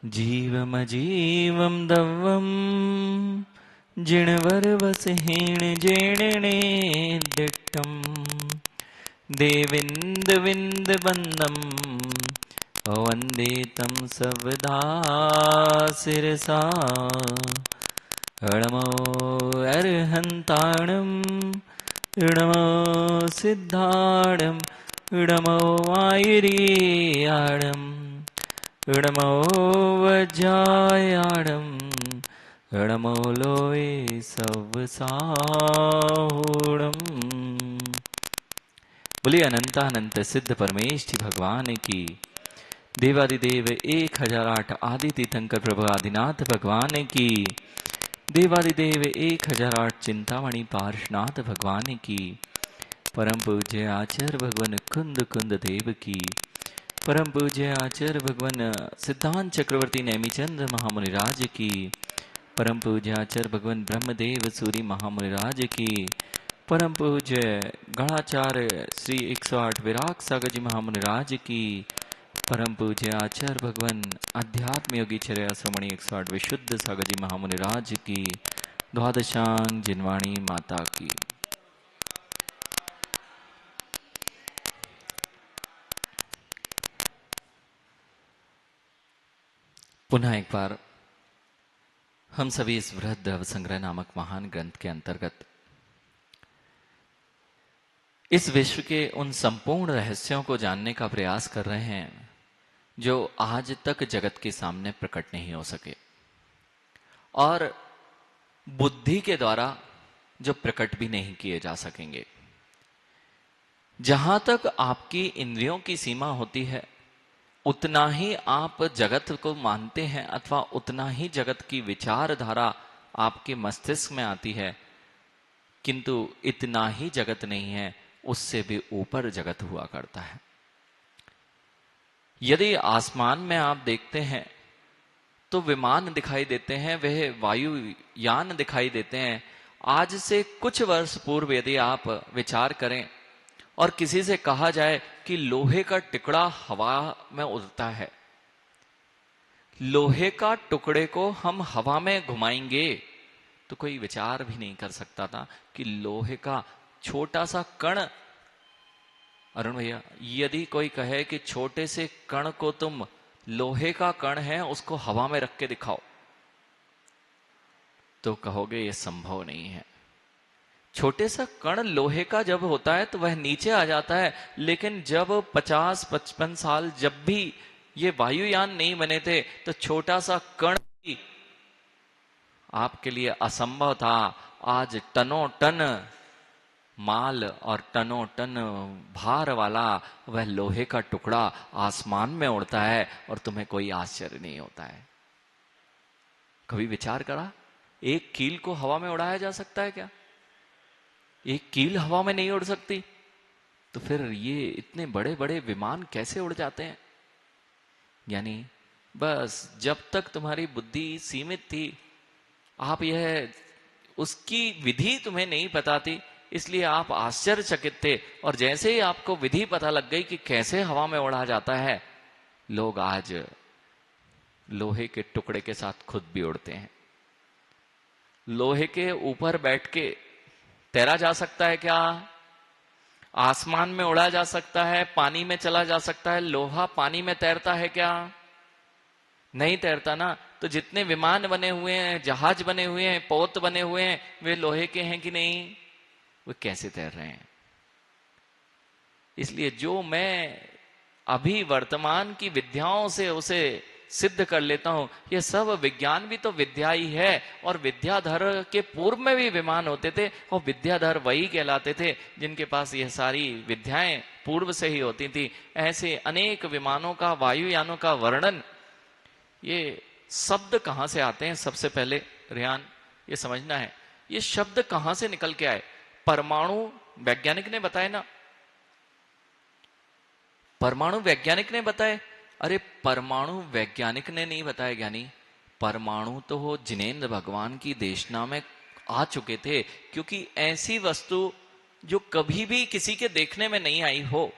जीवमजीवं दव्वं जिणवरवसहेण जेणणे दिट्टं देविन्दविन्दवन्दम् वन्दे तं सवदा शिरसा णमो अर्हन्ताणं णमो सिद्धाणं णमो आयुरीयाणं णमो वज्रायाणं णमो लोये सवसाहूणम्। बोलिए अनंतानंत सिद्ध परमेश जी भगवान की। देवादिदेव 1008 आदि तीर्थंकर प्रभु आदिनाथ भगवान की। देवादिदेव 1008 चिंतामणि पार्शनाथ भगवान की। परम पूज्य आचार्य भगवान कुंद कुंद देव की। परम पूज्य आचार्य भगवान सिद्धांत चक्रवर्ती नेमीचंद महामुनिराज की। परम पूज्य आचार्य भगवान ब्रह्मदेव सूरी महामुनिराज की। परम पूज्य गणाचार्य श्री 108 विराग सागर जी महामुनिराज की। परम पूज्य आचार्य भगवान अध्यात्म योगी चर्या श्रमणी 108 विशुद्ध सागर जी महामुनिराज की। द्वादशांग जिनवाणी माता की। पुनः एक बार हम सभी इस वृहद अवसंग्रह नामक महान ग्रंथ के अंतर्गत इस विश्व के उन संपूर्ण रहस्यों को जानने का प्रयास कर रहे हैं जो आज तक जगत के सामने प्रकट नहीं हो सके और बुद्धि के द्वारा जो प्रकट भी नहीं किए जा सकेंगे। जहां तक आपकी इंद्रियों की सीमा होती है उतना ही आप जगत को मानते हैं अथवा उतना ही जगत की विचारधारा आपके मस्तिष्क में आती है, किंतु इतना ही जगत नहीं है, उससे भी ऊपर जगत हुआ करता है। यदि आसमान में आप देखते हैं तो विमान दिखाई देते हैं, वह वायुयान दिखाई देते हैं। आज से कुछ वर्ष पूर्व यदि आप विचार करें और किसी से कहा जाए कि लोहे का टुकड़ा हवा में उड़ता है, लोहे का टुकड़े को हम हवा में घुमाएंगे, तो कोई विचार भी नहीं कर सकता था कि लोहे का छोटा सा कण, अरुण भैया, यदि कोई कहे कि छोटे से कण को तुम लोहे का कण है उसको हवा में रख के दिखाओ, तो कहोगे यह संभव नहीं है। छोटे सा कण लोहे का जब होता है तो वह नीचे आ जाता है, लेकिन जब 50-55 साल जब भी ये वायुयान नहीं बने थे तो छोटा सा कण भी आपके लिए असंभव था। आज टनों टन माल और टनों टन भार वाला वह लोहे का टुकड़ा आसमान में उड़ता है और तुम्हें कोई आश्चर्य नहीं होता है। कभी विचार करा, एक कील को हवा में उड़ाया जा सकता है क्या? एक कील हवा में नहीं उड़ सकती, तो फिर ये इतने बड़े बड़े विमान कैसे उड़ जाते हैं? यानी बस जब तक तुम्हारी बुद्धि सीमित थी, आप यह उसकी विधि तुम्हें नहीं पता थी, इसलिए आप आश्चर्यचकित थे। और जैसे ही आपको विधि पता लग गई कि कैसे हवा में उड़ा जाता है, लोग आज लोहे के टुकड़े के साथ खुद भी उड़ते हैं। लोहे के ऊपर बैठ के तैरा जा सकता है क्या? आसमान में उड़ा जा सकता है, पानी में चला जा सकता है। लोहा पानी में तैरता है क्या? नहीं तैरता ना। तो जितने विमान बने हुए हैं, जहाज बने हुए हैं, पोत बने हुए हैं, वे लोहे के हैं कि नहीं? वे कैसे तैर रहे हैं? इसलिए जो मैं अभी वर्तमान की विद्याओं से उसे सिद्ध कर लेता हूं, यह सब विज्ञान भी तो विद्या ही है। और विद्याधर के पूर्व में भी विमान होते थे और विद्याधर वही कहलाते थे जिनके पास यह सारी विद्याएं पूर्व से ही होती थी। ऐसे अनेक विमानों का, वायुयानों का वर्णन, ये शब्द कहां से आते हैं? सबसे पहले रियान ये समझना है, ये शब्द कहां से निकल के आए? परमाणु वैज्ञानिक ने बताए ना, परमाणु वैज्ञानिक ने बताए। अरे परमाणु वैज्ञानिक ने नहीं बताया ज्ञानी, परमाणु तो हो जिनेंद्र भगवान की देशना में आ चुके थे। क्योंकि ऐसी वस्तु जो कभी भी किसी के देखने में नहीं आई हो,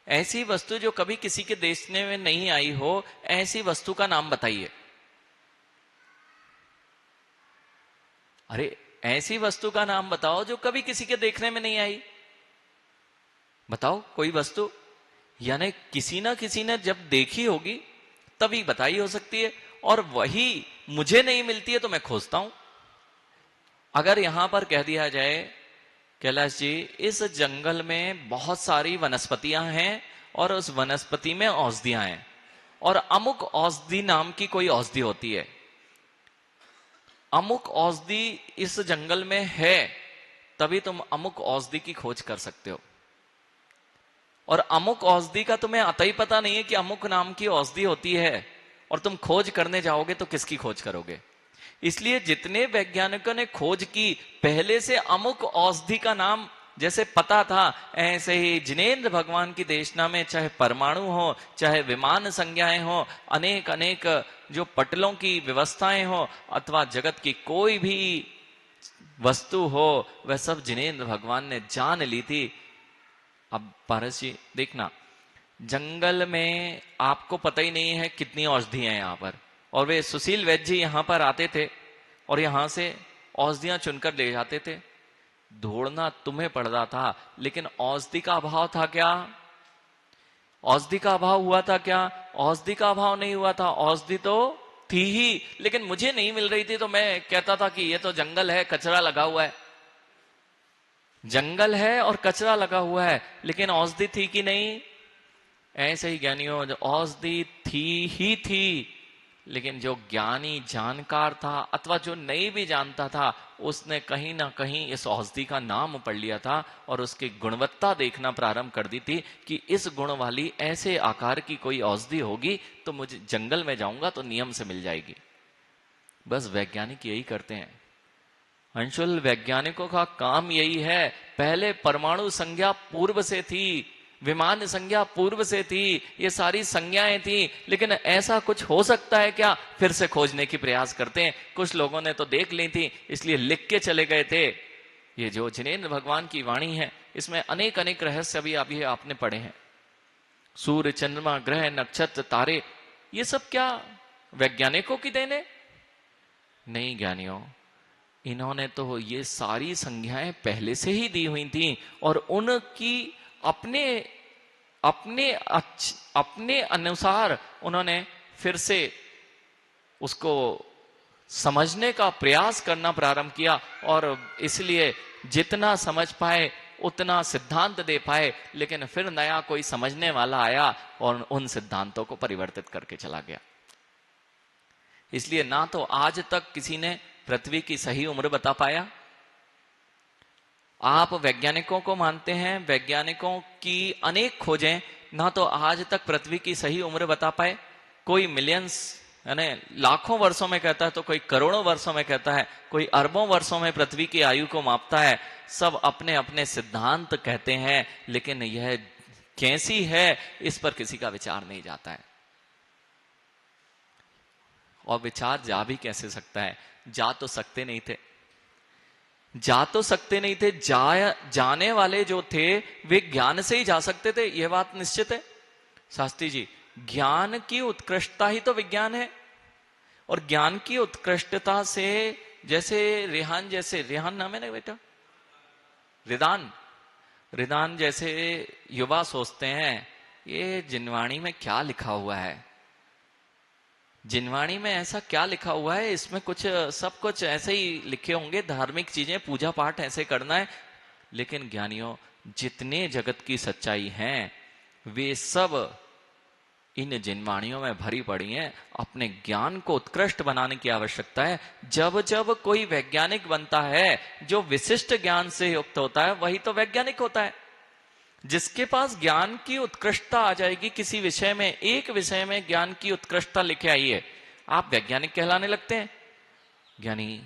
ऐसी वस्तु जो कभी किसी के देखने में नहीं आई हो, ऐसी वस्तु का नाम बताइए। अरे ऐसी वस्तु का नाम बताओ जो कभी किसी के देखने में नहीं आई। बताओ कोई वस्तु, यानी किसी ना किसी ने जब देखी होगी तभी बताई हो सकती है, और वही मुझे नहीं मिलती है तो मैं खोजता हूं। अगर यहां पर कह दिया जाए कैलाश जी इस जंगल में बहुत सारी वनस्पतियां हैं और उस वनस्पति में औषधियां हैं, और अमुक औषधि नाम की कोई औषधि होती है, अमुक औषधि इस जंगल में है, तभी तुम अमुक औषधि की खोज कर सकते हो। और अमुक औषधि का तुम्हें अता ही पता नहीं है कि अमुक नाम की औषधि होती है, और तुम खोज करने जाओगे तो किसकी खोज करोगे। इसलिए जितने वैज्ञानिकों ने खोज की, पहले से अमुक औषधि का नाम जैसे पता था, ऐसे ही जिनेंद्र भगवान की देशना में चाहे परमाणु हो, चाहे विमान संज्ञाएं हो, अनेक अनेक जो पटलों की व्यवस्थाएं हो, अथवा जगत की कोई भी वस्तु हो, वह सब जिनेंद्र भगवान ने जान ली थी। अब पारस जी देखना, जंगल में आपको पता ही नहीं है कितनी औषधियां हैं यहां पर, और वे सुशील वैद्य जी यहां पर आते थे और यहां से औषधियां चुनकर ले जाते थे। ढूंढना तुम्हें पड़ रहा था, लेकिन औषधि का अभाव था क्या? औषधि का अभाव हुआ था क्या? औषधि का अभाव नहीं हुआ था, औषधि तो थी ही, लेकिन मुझे नहीं मिल रही थी तो मैं कहता था कि ये तो जंगल है, कचरा लगा हुआ है। जंगल है और कचरा लगा हुआ है, लेकिन औषधि थी कि नहीं? ऐसे ही ज्ञानियों, औषधि थी ही थी, लेकिन जो ज्ञानी जानकार था अथवा जो नहीं भी जानता था, उसने कहीं ना कहीं इस औषधि का नाम पढ़ लिया था और उसकी गुणवत्ता देखना प्रारंभ कर दी थी कि इस गुण वाली ऐसे आकार की कोई औषधि होगी तो मुझे जंगल में जाऊंगा तो नियम से मिल जाएगी। बस वैज्ञानिक यही करते हैं अंशुल, वैज्ञानिकों का काम यही है। पहले परमाणु संज्ञा पूर्व से थी, विमान संज्ञा पूर्व से थी, ये सारी संज्ञाएं थी, लेकिन ऐसा कुछ हो सकता है क्या, फिर से खोजने की प्रयास करते हैं। कुछ लोगों ने तो देख ली थी इसलिए लिख के चले गए थे। ये जो जिनेंद्र भगवान की वाणी है, इसमें अनेक अनेक रहस्य भी अभी आपने पढ़े हैं। सूर्य, चंद्रमा, ग्रह, नक्षत्र, तारे, ये सब क्या वैज्ञानिकों की देन है? नहीं ज्ञानियों, इन्होंने तो ये सारी संज्ञाएं पहले से ही दी हुई थी, और उनकी अपने अपने अपने अनुसार उन्होंने फिर से उसको समझने का प्रयास करना प्रारंभ किया, और इसलिए जितना समझ पाए उतना सिद्धांत दे पाए, लेकिन फिर नया कोई समझने वाला आया और उन सिद्धांतों को परिवर्तित करके चला गया। इसलिए ना तो आज तक किसी ने पृथ्वी की सही उम्र बता पाया। आप वैज्ञानिकों को मानते हैं, वैज्ञानिकों की अनेक खोजें, ना तो आज तक पृथ्वी की सही उम्र बता पाए। कोई मिलियंस यानी लाखों वर्षों में कहता है, तो कोई करोड़ों वर्षों में कहता है, कोई अरबों वर्षों में पृथ्वी की आयु को मापता है। सब अपने अपने सिद्धांत कहते हैं, लेकिन यह कैसी है इस पर किसी का विचार नहीं जाता है। और विचार जा भी कैसे सकता है? जा तो सकते नहीं थे, जा तो सकते नहीं थे। जाने वाले जो थे वे ज्ञान से ही जा सकते थे, यह बात निश्चित है शास्त्री जी। ज्ञान की उत्कृष्टता ही तो विज्ञान है, और ज्ञान की उत्कृष्टता से, जैसे रेहान नाम है ना बेटा, रिदान जैसे युवा सोचते हैं ये जिनवाणी में क्या लिखा हुआ है, जिनवाणी में ऐसा क्या लिखा हुआ है, इसमें कुछ सब कुछ ऐसे ही लिखे होंगे, धार्मिक चीजें, पूजा पाठ ऐसे करना है। लेकिन ज्ञानियों, जितने जगत की सच्चाई हैं वे सब इन जिनवाणियों में भरी पड़ी हैं। अपने ज्ञान को उत्कृष्ट बनाने की आवश्यकता है। जब जब कोई वैज्ञानिक बनता है, जो विशिष्ट ज्ञान से युक्त होता है, वही तो वैज्ञानिक होता है। जिसके पास ज्ञान की उत्कृष्टता आ जाएगी किसी विषय में, एक विषय में ज्ञान की उत्कृष्टता लिखे आई है, आप वैज्ञानिक कहलाने लगते हैं। ज्ञानी,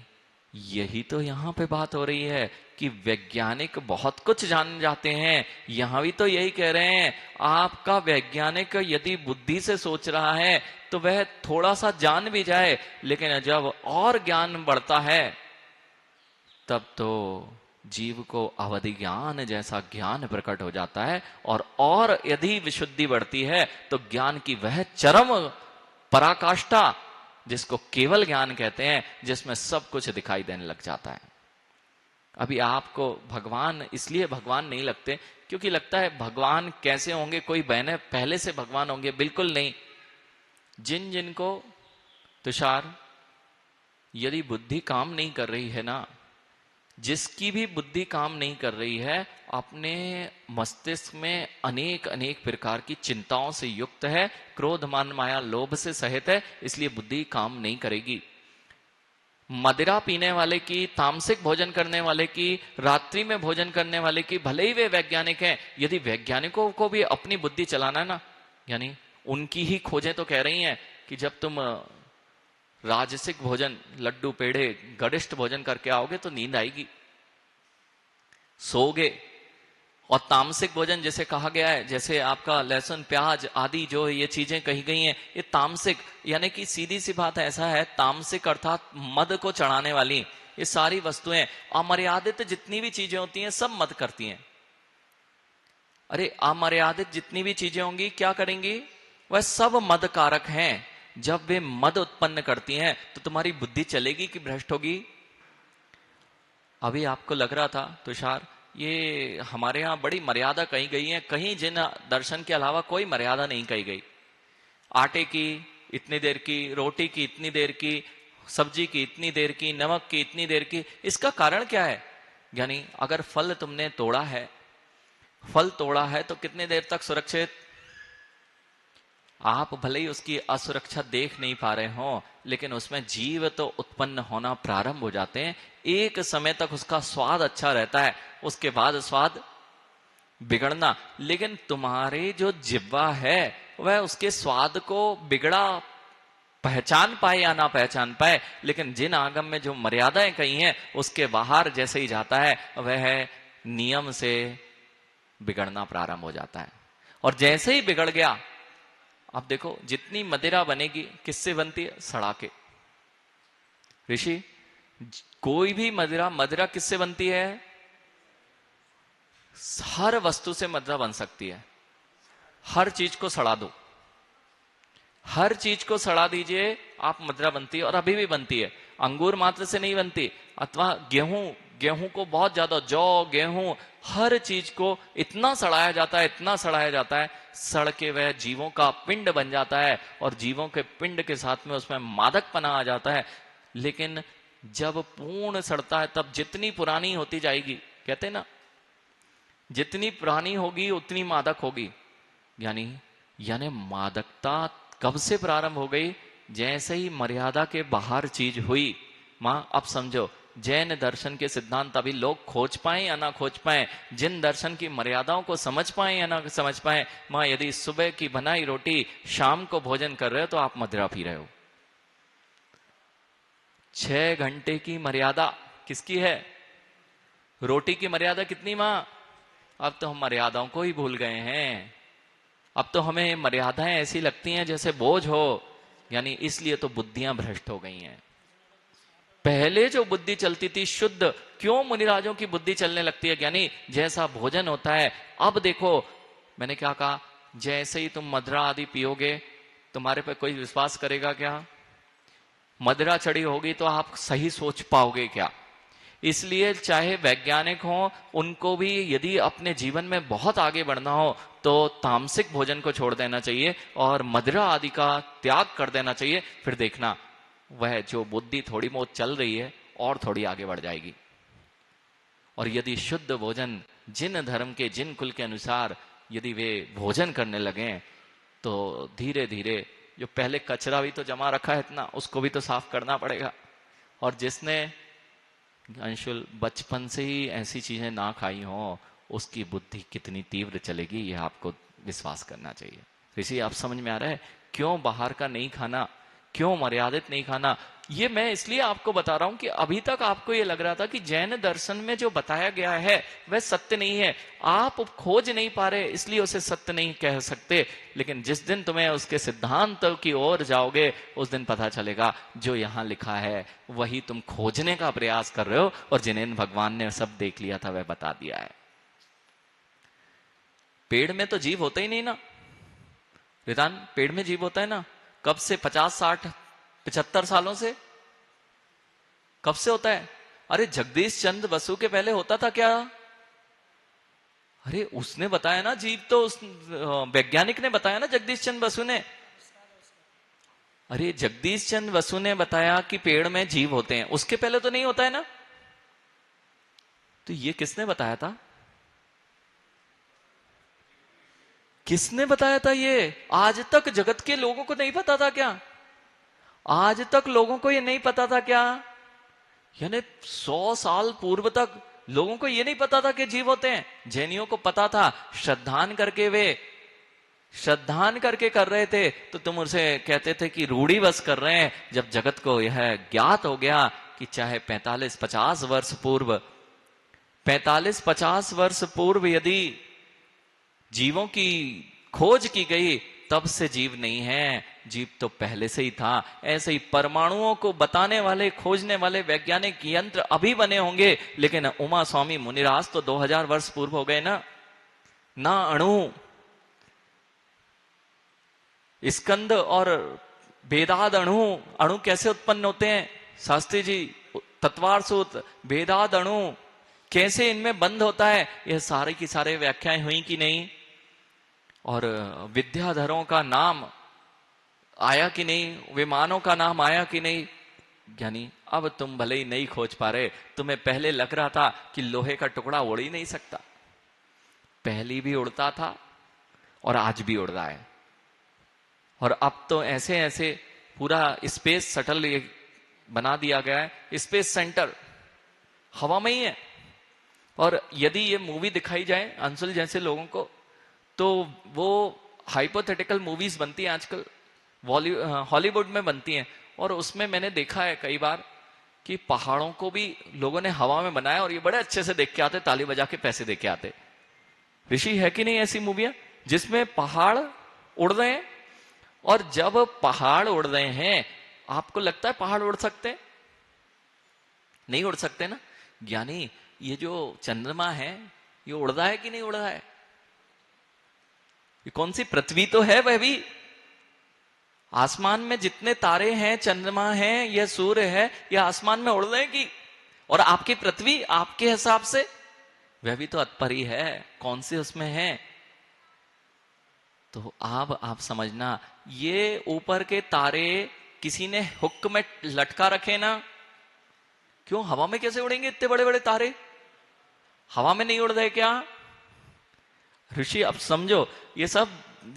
यही तो यहां पे बात हो रही है कि वैज्ञानिक बहुत कुछ जान जाते हैं। यहां भी तो यही कह रहे हैं, आपका वैज्ञानिक यदि बुद्धि से सोच रहा है तो वह थोड़ा सा जान भी जाए, लेकिन जब और ज्ञान बढ़ता है तब तो जीव को अवधि ज्ञान जैसा ज्ञान प्रकट हो जाता है। और यदि विशुद्धि बढ़ती है तो ज्ञान की वह चरम पराकाष्ठा, जिसको केवल ज्ञान कहते हैं, जिसमें सब कुछ दिखाई देने लग जाता है। अभी आपको भगवान इसलिए भगवान नहीं लगते क्योंकि लगता है भगवान कैसे होंगे, कोई बहने पहले से भगवान होंगे। बिल्कुल नहीं। जिन जिनको तुषार यदि बुद्धि काम नहीं कर रही है ना, जिसकी भी बुद्धि काम नहीं कर रही है, अपने मस्तिष्क में अनेक अनेक प्रकार की चिंताओं से युक्त है, क्रोध मान माया लोभ से सहित है, इसलिए बुद्धि काम नहीं करेगी। मदिरा पीने वाले की, तामसिक भोजन करने वाले की, रात्रि में भोजन करने वाले की, भले ही वे वैज्ञानिक हैं, यदि वैज्ञानिकों को भी अपनी बुद्धि चलाना है ना, यानी उनकी ही खोजें तो कह रही हैं कि जब तुम राजसिक भोजन, लड्डू पेड़े गरिष्ठ भोजन करके आओगे तो नींद आएगी, सोओगे। और तामसिक भोजन जैसे कहा गया है, जैसे आपका लहसुन प्याज आदि जो ये चीजें कही गई हैं, ये तामसिक, यानी कि सीधी सी बात ऐसा है, तामसिक अर्थात मद को चढ़ाने वाली ये सारी वस्तुएं, अमर्यादित जितनी भी चीजें होती हैं सब मद करती हैं। अरे अमर्यादित जितनी भी चीजें होंगी क्या करेंगी, वह सब मद कारक हैं। जब वे मद उत्पन्न करती हैं तो तुम्हारी बुद्धि चलेगी कि भ्रष्ट होगी। अभी आपको लग रहा था तुषार ये हमारे यहां बड़ी मर्यादा कही गई है, कहीं जिन दर्शन के अलावा कोई मर्यादा नहीं कही गई। आटे की इतनी देर की, रोटी की इतनी देर की, सब्जी की इतनी देर की, नमक की इतनी देर की। इसका कारण क्या है, यानी अगर फल तुमने तोड़ा है, फल तोड़ा है तो कितने देर तक सुरक्षित, आप भले ही उसकी असुरक्षा देख नहीं पा रहे हो, लेकिन उसमें जीव तो उत्पन्न होना प्रारंभ हो जाते हैं। एक समय तक उसका स्वाद अच्छा रहता है, उसके बाद स्वाद बिगड़ना। लेकिन तुम्हारे जो जिह्वा है वह उसके स्वाद को बिगड़ा पहचान पाए या ना पहचान पाए, लेकिन जिन आगम में जो मर्यादाएं कही हैं उसके बाहर जैसे ही जाता है वह नियम से बिगड़ना प्रारंभ हो जाता है। और जैसे ही बिगड़ गया, अब देखो जितनी मदिरा बनेगी किससे बनती है, सड़ा के। ऋषि कोई भी मदिरा, मदिरा किससे बनती है, हर वस्तु से मदिरा बन सकती है। हर चीज को सड़ा दो, हर चीज को सड़ा दीजिए, आप मदिरा बनती है। और अभी भी बनती है, अंगूर मात्र से नहीं बनती, अथवा गेहूं, गेहूं को बहुत ज्यादा, जौ गेहूं, हर चीज को इतना सड़ाया जाता है, इतना सड़ाया जाता है, सड़ के वह जीवों का पिंड बन जाता है। और जीवों के पिंड के साथ में उसमें मादकपना आ जाता है। लेकिन जब पूर्ण सड़ता है तब जितनी पुरानी होती जाएगी, कहते ना जितनी पुरानी होगी उतनी मादक होगी। यानी यानी मादकता कब से प्रारंभ हो गई, जैसे ही मर्यादा के बाहर चीज हुई। मां अब समझो, जैन दर्शन के सिद्धांत अभी लोग खोज पाए या ना खोज पाए, जिन दर्शन की मर्यादाओं को समझ पाए या ना समझ पाए, मां यदि सुबह की बनाई रोटी शाम को भोजन कर रहे हो तो आप मदिरा पी रहे हो। 6 घंटे की मर्यादा किसकी है, रोटी की मर्यादा कितनी मां, अब तो हम मर्यादाओं को ही भूल गए हैं। अब तो हमें मर्यादाएं ऐसी लगती हैं जैसे बोझ हो। यानी इसलिए तो बुद्धियां भ्रष्ट हो गई हैं। पहले जो बुद्धि चलती थी शुद्ध, क्यों मुनिराजों की बुद्धि चलने लगती है, यानी जैसा भोजन होता है। अब देखो मैंने क्या कहा, जैसे ही तुम मदिरा आदि पियोगे तुम्हारे पे कोई विश्वास करेगा क्या, मदिरा चढ़ी होगी तो आप सही सोच पाओगे क्या। इसलिए चाहे वैज्ञानिक हो, उनको भी यदि अपने जीवन में बहुत आगे बढ़ना हो तो तामसिक भोजन को छोड़ देना चाहिए और मदिरा आदि का त्याग कर देना चाहिए। फिर देखना वह जो बुद्धि थोड़ी बहुत चल रही है और थोड़ी आगे बढ़ जाएगी। और यदि शुद्ध भोजन जिन धर्म के, जिन कुल के अनुसार यदि वे भोजन करने लगे तो धीरे धीरे जो पहले कचरा भी तो जमा रखा है इतना, उसको भी तो साफ करना पड़ेगा। और जिसने अंशुल बचपन से ही ऐसी चीजें ना खाई हो, उसकी बुद्धि कितनी तीव्र चलेगी यह आपको विश्वास करना चाहिए। ऋषि आप समझ में आ रहा है क्यों बाहर का नहीं खाना, क्यों मर्यादित नहीं खाना। ये मैं इसलिए आपको बता रहा हूं कि अभी तक आपको ये लग रहा था कि जैन दर्शन में जो बताया गया है वह सत्य नहीं है, आप खोज नहीं पा रहे इसलिए उसे सत्य नहीं कह सकते। लेकिन जिस दिन तुम्हें उसके सिद्धांत की ओर जाओगे उस दिन पता चलेगा जो यहां लिखा है वही तुम खोजने का प्रयास कर रहे हो, और जिन्हें भगवान ने सब देख लिया था वह बता दिया है। पेड़ में तो जीव होता ही नहीं ना रिदान, पेड़ में जीव होता है ना, कब से? 50 60 75 सालों से। कब से होता है? अरे जगदीश चंद्र बसु के पहले होता था क्या? अरे उसने बताया ना, जीव तो उस वैज्ञानिक ने बताया ना, जगदीश चंद्र बसु ने। अरे जगदीश चंद्र बसु ने बताया कि पेड़ में जीव होते हैं, उसके पहले तो नहीं होता है ना। तो ये किसने बताया था? किसने बताया था? ये आज तक जगत के लोगों को नहीं पता था क्या? आज तक लोगों को ये नहीं पता था क्या? यानी 100 साल पूर्व तक लोगों को ये नहीं पता था कि जीव होते हैं। जैनियों को पता था, श्रद्धान करके वे श्रद्धान करके कर रहे थे, तो तुम उसे कहते थे कि रूढ़िवश कर रहे हैं। जब जगत को यह ज्ञात हो गया कि चाहे 45-50 वर्ष पूर्व 45-50 वर्ष पूर्व यदि जीवों की खोज की गई, तब से जीव नहीं है, जीव तो पहले से ही था। ऐसे ही परमाणुओं को बताने वाले खोजने वाले वैज्ञानिक यंत्र अभी बने होंगे, लेकिन उमा स्वामी मुनिराज तो 2000 वर्ष पूर्व हो गए ना अणु स्कंद और भेदाद अणु कैसे उत्पन्न होते हैं शास्त्री जी, तत्वार सूत्र, भेदाद अणु कैसे इनमें बंद होता है, यह सारे की सारे व्याख्याएं हुई कि नहीं। और विद्याधरों का नाम आया कि नहीं, विमानों का नाम आया कि नहीं। यानी अब तुम भले ही नहीं खोज पा रहे, तुम्हें पहले लग रहा था कि लोहे का टुकड़ा उड़ ही नहीं सकता, पहले भी उड़ता था और आज भी उड़ रहा है। और अब तो ऐसे ऐसे पूरा स्पेस शटल बना दिया गया है, स्पेस सेंटर हवा में ही है। और यदि ये मूवी दिखाई जाए अंशुल जैसे लोगों को, तो वो हाइपोथेटिकल मूवीज बनती हैं आजकल, हॉलीवुड में बनती हैं, और उसमें मैंने देखा है कई बार कि पहाड़ों को भी लोगों ने हवा में बनाया और ये बड़े अच्छे से देख के आते, ताली बजा के पैसे दे के आते। ऋषि है कि नहीं ऐसी मूवियां जिसमें पहाड़ उड़ रहे हैं? और जब पहाड़ उड़ रहे हैं, आपको लगता है पहाड़ उड़ सकते? नहीं उड़ सकते ना। यानी ये जो चंद्रमा है ये उड़ रहा है कि नहीं उड़ रहा है? ये कौन सी पृथ्वी तो है, वह भी आसमान में जितने तारे हैं, चंद्रमा है, यह सूर्य है, यह आसमान में उड़ रहे हैं कि, और आपकी पृथ्वी आपके हिसाब से वह भी तो अतपर ही है, कौन सी उसमें है। तो अब आप समझना, ये ऊपर के तारे किसी ने हुक में लटका रखे ना, क्यों हवा में कैसे उड़ेंगे इतने बड़े बड़े तारे? हवा में नहीं उड़ रहे क्या ऋषि? अब समझो,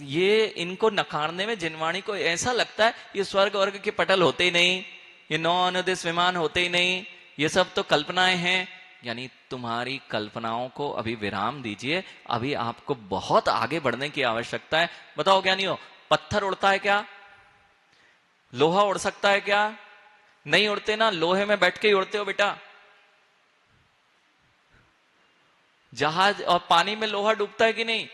ये इनको नकारने में जिनवाणी को ऐसा लगता है ये स्वर्ग वर्ग के पटल होते ही नहीं, ये नौ अनुदिश विमान होते ही नहीं, ये सब तो कल्पनाएं हैं। यानी तुम्हारी कल्पनाओं को अभी विराम दीजिए, अभी आपको बहुत आगे बढ़ने की आवश्यकता है। बताओ क्या नहीं हो, पत्थर उड़ता है क्या? लोहा उड़ सकता है क्या? नहीं उड़ते ना, लोहे में बैठ के ही उड़ते हो बेटा। जहाज और पानी में लोहा डूबता है कि नहीं?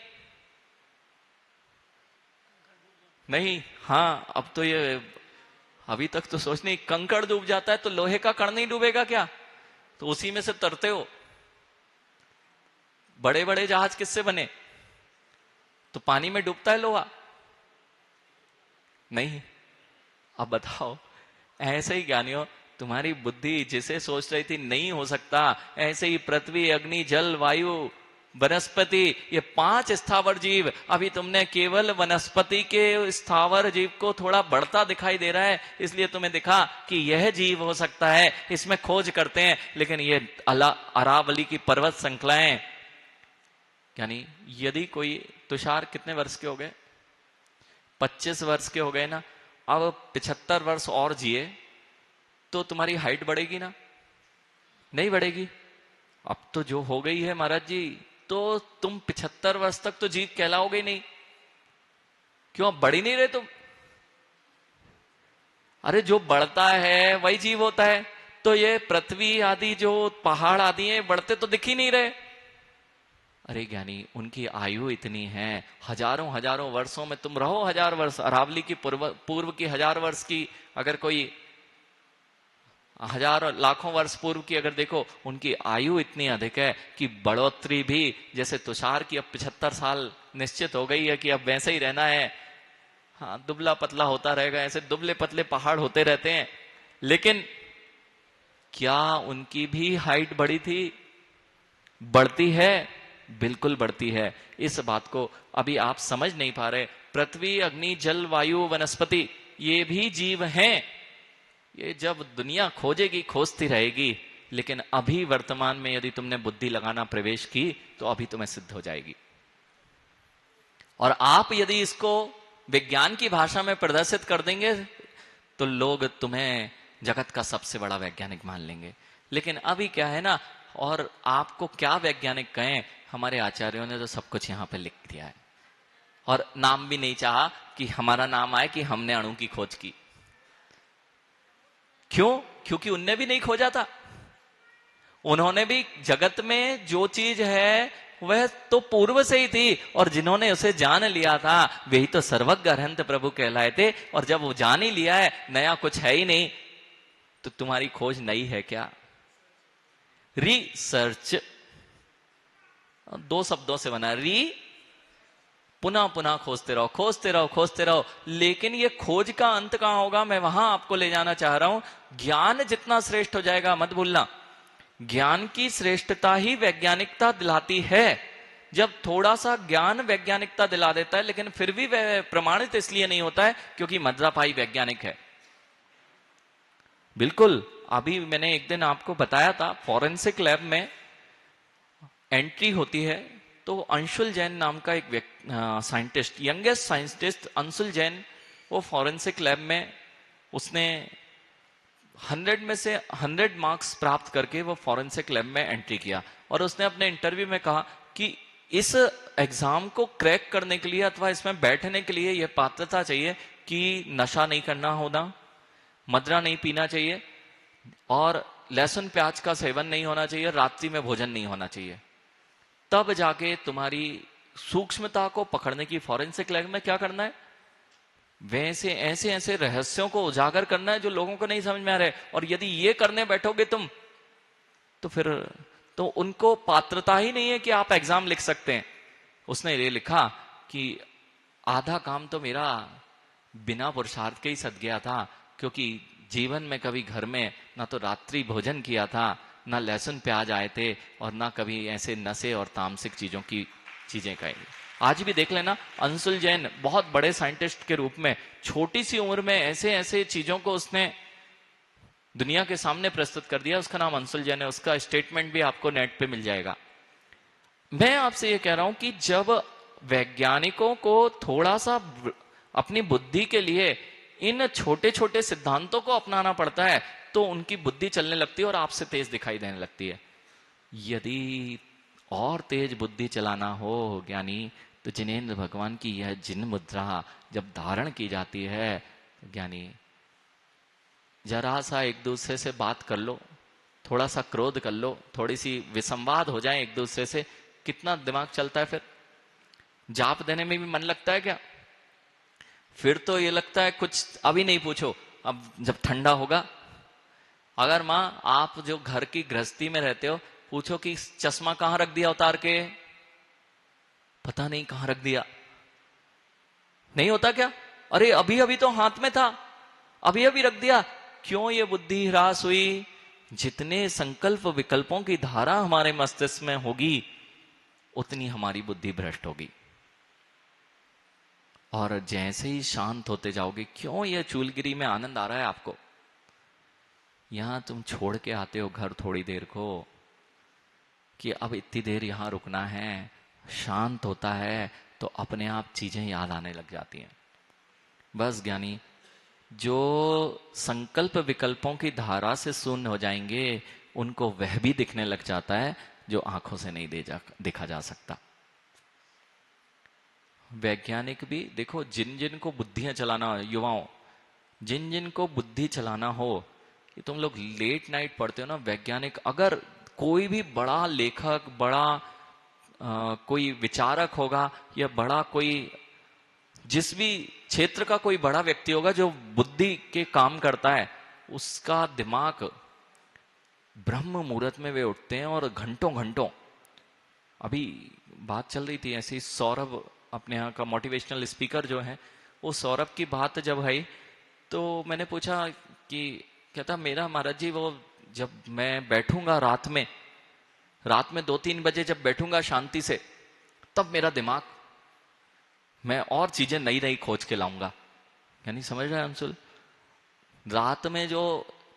नहीं। हाँ, अब तो ये अभी तक तो सोच नहीं, कंकड़ डूब जाता है तो लोहे का कण नहीं डूबेगा क्या? तो उसी में से तरते हो। बड़े बड़े जहाज किससे बने? तो पानी में डूबता है लोहा? नहीं। अब बताओ, ऐसे ही ज्ञानियों, तुम्हारी बुद्धि जिसे सोच रही थी नहीं हो सकता, ऐसे ही पृथ्वी, अग्नि, जल, वायु, वनस्पति, ये 5 स्थावर जीव, अभी तुमने केवल वनस्पति के स्थावर जीव को थोड़ा बढ़ता दिखाई दे रहा है, इसलिए तुम्हें दिखा कि यह जीव हो सकता है, इसमें खोज करते हैं। लेकिन ये अरावली की पर्वत श्रृंखलाएं, यानी यदि कोई, तुषार कितने वर्ष के हो गए? 25 वर्ष के हो गए ना, अब 75 वर्ष और जिए तो तुम्हारी हाइट बढ़ेगी ना? नहीं बढ़ेगी। अब तो जो हो गई है महाराज जी, तो तुम 75 वर्ष तक तो जीव कहलाओगे नहीं। क्यों, बढ़ ही नहीं रहे तुम? अरे जो बढ़ता है वही जीव होता है। तो ये पृथ्वी आदि जो पहाड़ आदि हैं बढ़ते तो दिख ही नहीं रहे। अरे ज्ञानी, उनकी आयु इतनी है, हजारों हजारों वर्षों में तुम रहो 1000 वर्ष। अरावली की पूर्व पूर्व की 1000 वर्ष की अगर कोई, हजारों लाखों वर्ष पूर्व की अगर देखो, उनकी आयु इतनी अधिक है कि बढ़ोतरी भी, जैसे तुषार की अब 75 साल निश्चित हो गई है कि अब वैसे ही रहना है। हाँ, दुबला पतला होता रहेगा, ऐसे दुबले पतले पहाड़ होते रहते हैं। लेकिन क्या उनकी भी हाइट बढ़ी थी? बढ़ती है, बिल्कुल बढ़ती है। इस बात को अभी आप समझ नहीं पा रहे। पृथ्वी, अग्नि, जल, वायु, वनस्पति, ये भी जीव हैं। ये जब दुनिया खोजेगी, खोजती रहेगी, लेकिन अभी वर्तमान में यदि तुमने बुद्धि लगाना प्रवेश की तो अभी तुम्हें सिद्ध हो जाएगी। और आप यदि इसको विज्ञान की भाषा में प्रदर्शित कर देंगे तो लोग तुम्हें जगत का सबसे बड़ा वैज्ञानिक मान लेंगे। लेकिन अभी क्या है ना, और आपको क्या वैज्ञानिक कहें, हमारे आचार्यों ने तो सब कुछ यहां पे लिख दिया है। और नाम भी नहीं चाहा कि हमारा नाम आए कि हमने अणु की खोज की। क्यों? क्योंकि उनने भी नहीं खोजा था। उन्होंने भी जगत में जो चीज है वह तो पूर्व से ही थी, और जिन्होंने उसे जान लिया था वही तो सर्वज्ञ अरहंत प्रभु कहलाए थे। और जब वो जान ही लिया है, नया कुछ है ही नहीं, तो तुम्हारी खोज नई है क्या? रिसर्च 2 शब्दों से बना, री, पुनः पुनः खोजते रहो, खोजते रहो, खोजते रहो। लेकिन ये खोज का अंत कहां होगा, मैं वहां आपको ले जाना चाह रहा हूं। ज्ञान जितना श्रेष्ठ हो जाएगा, मत भूलना, ज्ञान की श्रेष्ठता ही वैज्ञानिकता दिलाती है। जब थोड़ा सा ज्ञान वैज्ञानिकता दिला देता है, लेकिन फिर भी वह प्रमाणित इसलिए नहीं होता है क्योंकि मद्रापाई वैज्ञानिक है। बिल्कुल, अभी मैंने एक दिन आपको बताया था, फॉरेंसिक लैब में एंट्री होती है तो अंशुल जैन नाम का एक scientist, youngest scientist Anshul Jain, वो फॉरेंसिक लैब में उसने 100 में से 100 मार्क्स प्राप्त करके वो फॉरेंसिक लैब में एंट्री किया। और उसने अपने इंटरव्यू में कहा कि इस एग्जाम को क्रैक करने के लिए अथवा इसमें बैठने के लिए यह पात्रता चाहिए कि नशा नहीं करना होना, मदरा नहीं पीना चाहिए, और लहसुन प्याज का सेवन नहीं होना चाहिए, रात्रि में भोजन नहीं होना चाहिए। तब जाके तुम्हारी सूक्ष्मता को पकड़ने की फॉरेंसिक लैब में क्या करना है, वैसे ऐसे ऐसे रहस्यों को उजागर करना है जो लोगों को नहीं समझ में आ रहे। और यदि ये करने बैठोगे तुम, तो फिर तो उनको पात्रता ही नहीं है कि आप एग्जाम लिख सकते हैं। उसने ये लिखा कि आधा काम तो मेरा बिना पुरुषार्थ के ही सद गया था, क्योंकि जीवन में कभी घर में ना तो रात्रि भोजन किया था, ना लहसुन प्याज आए थे, और ना कभी ऐसे नशे और तामसिक चीजों की चीजें कही। आज भी देख लेना, अंशुल जैन बहुत बड़े साइंटिस्ट के रूप में छोटी सी उम्र में ऐसे ऐसे चीजों को उसने दुनिया के सामने प्रस्तुत कर दिया। उसका नाम अंशुल जैन है, उसका स्टेटमेंट भी आपको नेट पे मिल जाएगा। मैं आपसे ये कह रहा हूं कि जब वैज्ञानिकों को थोड़ा सा अपनी बुद्धि के लिए इन छोटे छोटे सिद्धांतों को अपनाना पड़ता है, तो उनकी बुद्धि चलने लगती है और आपसे तेज दिखाई देने लगती है। यदि और तेज बुद्धि चलाना हो ज्ञानी, तो जिनेंद्र भगवान की यह जिन मुद्रा जब धारण की जाती है, ज्ञानी जरा सा एक दूसरे से बात कर लो, थोड़ा सा क्रोध कर लो, थोड़ी सी विसंवाद हो जाए एक दूसरे से, कितना दिमाग चलता है। फिर जाप देने में भी मन लगता है क्या? फिर तो ये लगता है कुछ अभी नहीं पूछो, अब जब ठंडा होगा। अगर मां आप जो घर की गृहस्थी में रहते हो, पूछो कि चश्मा कहां रख दिया उतार के, पता नहीं कहां रख दिया, नहीं होता क्या? अरे अभी अभी तो हाथ में था, अभी अभी रख दिया। क्यों ये बुद्धि ह्रास हुई? जितने संकल्प विकल्पों की धारा हमारे मस्तिष्क में होगी, उतनी हमारी बुद्धि भ्रष्ट होगी। और जैसे ही शांत होते जाओगे, क्यों ये चूलगिरी में आनंद आ रहा है आपको? यहां तुम छोड़ के आते हो घर थोड़ी देर को, कि अब इतनी देर यहां रुकना है, शांत होता है तो अपने आप चीजें याद आने लग जाती हैं। बस ज्ञानी, जो संकल्प विकल्पों की धारा से शून्य हो जाएंगे, उनको वह भी दिखने लग जाता है जो आंखों से नहीं देखा जा सकता। वैज्ञानिक भी देखो, जिन जिन को बुद्धियां चलाना, युवाओं, जिन जिन को बुद्धि चलाना हो, कि तुम लोग लेट नाइट पढ़ते हो ना वैज्ञानिक, अगर कोई भी बड़ा लेखक, बड़ा कोई विचारक होगा, या बड़ा कोई जिस भी क्षेत्र का कोई बड़ा व्यक्ति होगा जो बुद्धि के काम करता है, उसका दिमाग ब्रह्म मुहूर्त में वे उठते हैं और घंटों घंटों। अभी बात चल रही थी ऐसी, सौरभ अपने यहाँ का मोटिवेशनल स्पीकर जो है, वो सौरभ की बात जब है, तो मैंने पूछा कि कहता मेरा महाराज जी वो जब मैं बैठूंगा रात में 2-3 बजे जब बैठूंगा शांति से, तब मेरा दिमाग, मैं और चीजें नई नई खोज के लाऊंगा। यानी समझ रहे हैं अंशुल, रात में जो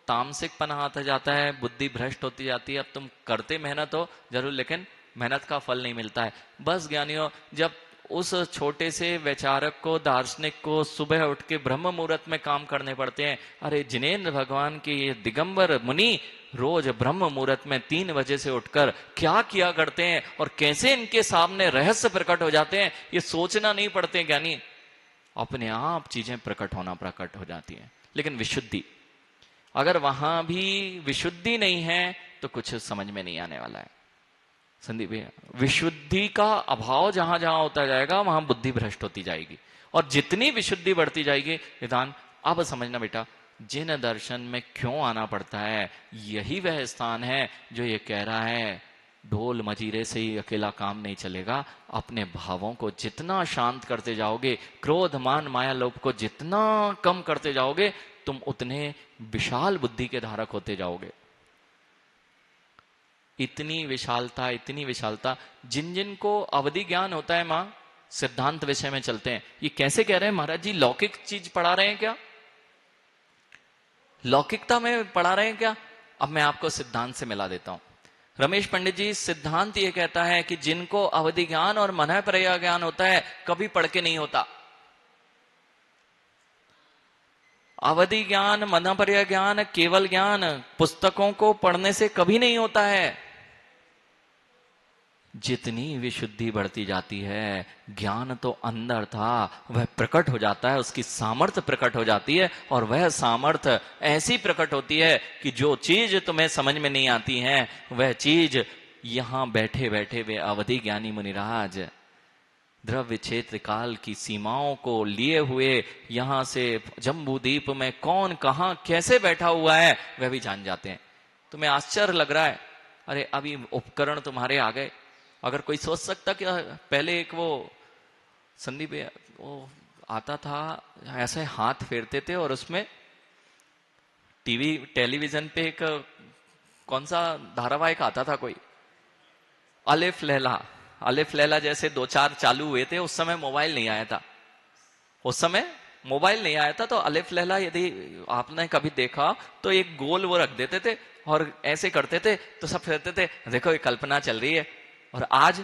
तामसिक पना आता जाता है, बुद्धि भ्रष्ट होती जाती है। अब तुम करते मेहनत हो जरूर, लेकिन मेहनत का फल नहीं मिलता है। बस ज्ञानियों, जब उस छोटे से वैचारक को, दार्शनिक को सुबह उठ के ब्रह्म मुहूर्त में काम करने पड़ते हैं। अरे जिनेन्द्र भगवान के ये दिगंबर मुनि रोज ब्रह्म मुहूर्त में 3 बजे से उठकर क्या किया करते हैं, और कैसे इनके सामने रहस्य प्रकट हो जाते हैं, ये सोचना नहीं पड़ते ज्ञानी, अपने आप चीजें प्रकट हो जाती हैं। लेकिन विशुद्धि, अगर वहां भी विशुद्धि नहीं है तो कुछ समझ में नहीं आने वाला है संदीप भैया। विशुद्धि का अभाव जहां जहां होता जाएगा, वहां बुद्धि भ्रष्ट होती जाएगी, और जितनी विशुद्धि बढ़ती जाएगी। विधान अब समझना बेटा, जिन दर्शन में क्यों आना पड़ता है, यही वह स्थान है जो ये कह रहा है ढोल मजीरे से ही अकेला काम नहीं चलेगा। अपने भावों को जितना शांत करते जाओगे, क्रोध मान माया लोभ को जितना कम करते जाओगे, तुम उतने विशाल बुद्धि के धारक होते जाओगे। इतनी विशालता जिन जिन को अवधि ज्ञान होता है, मां सिद्धांत विषय में चलते हैं। ये कैसे कह रहे हैं महाराज जी, लौकिक चीज पढ़ा रहे हैं क्या, लौकिकता में पढ़ा रहे हैं क्या? अब मैं आपको सिद्धांत से मिला देता हूं। रमेश पंडित जी, सिद्धांत ये कहता है कि जिनको अवधि ज्ञान और मनः प्रया ज्ञान होता है, कभी पढ़ के नहीं होता। अवधि ज्ञान, मनः प्रया ज्ञान, केवल ज्ञान पुस्तकों को पढ़ने से कभी नहीं होता है। जितनी विशुद्धि बढ़ती जाती है, ज्ञान तो अंदर था वह प्रकट हो जाता है, उसकी सामर्थ्य प्रकट हो जाती है, और वह सामर्थ्य ऐसी प्रकट होती है कि जो चीज तुम्हें समझ में नहीं आती है, वह चीज यहां बैठे बैठे वे अवधि ज्ञानी मुनिराज द्रव्य क्षेत्र काल की सीमाओं को लिए हुए यहां से जम्बूद्वीप में कौन कहां कैसे बैठा हुआ है, वह भी जान जाते हैं। तुम्हें आश्चर्य लग रहा है, अरे अभी उपकरण तुम्हारे आ गए। अगर कोई सोच सकता कि पहले एक वो संदीप वो आता था, ऐसे हाथ फेरते थे और उसमें टेलीविजन पे एक कौन सा धारावाहिक आता था, कोई अलिफ लैला जैसे 2-4 चालू हुए थे। उस समय मोबाइल नहीं आया था, तो अलिफ लैला यदि आपने कभी देखा तो एक गोल वो रख देते थे और ऐसे करते थे तो सब फेरते थे, देखो ये कल्पना चल रही है। और आज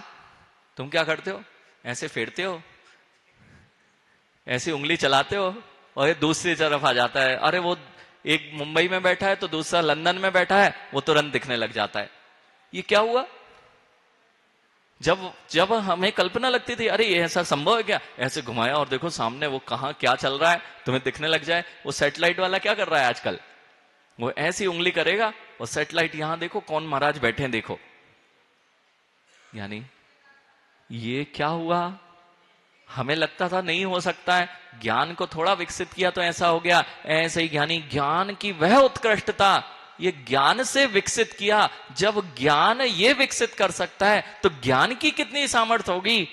तुम क्या करते हो, ऐसे फेरते हो, ऐसी उंगली चलाते हो और ये दूसरी तरफ आ जाता है। अरे वो एक मुंबई में बैठा है तो दूसरा लंदन में बैठा है, वो तुरंत दिखने लग जाता है। ये क्या हुआ? जब हमें कल्पना लगती थी अरे ये ऐसा संभव है क्या, ऐसे घुमाया और देखो सामने वो कहां क्या चल रहा है तुम्हें दिखने लग जाए। वो सैटेलाइट वाला क्या कर रहा है आजकल, वो ऐसी उंगली करेगा और सैटेलाइट यहां देखो कौन महाराज बैठे हैं देखो। यानी ये क्या हुआ, हमें लगता था नहीं हो सकता है, ज्ञान को थोड़ा विकसित किया तो ऐसा हो गया। ऐसे ही ज्ञानी ज्ञान की वह उत्कृष्टता ये ज्ञान से विकसित किया। जब ज्ञान ये विकसित कर सकता है तो ज्ञान की कितनी सामर्थ्य होगी।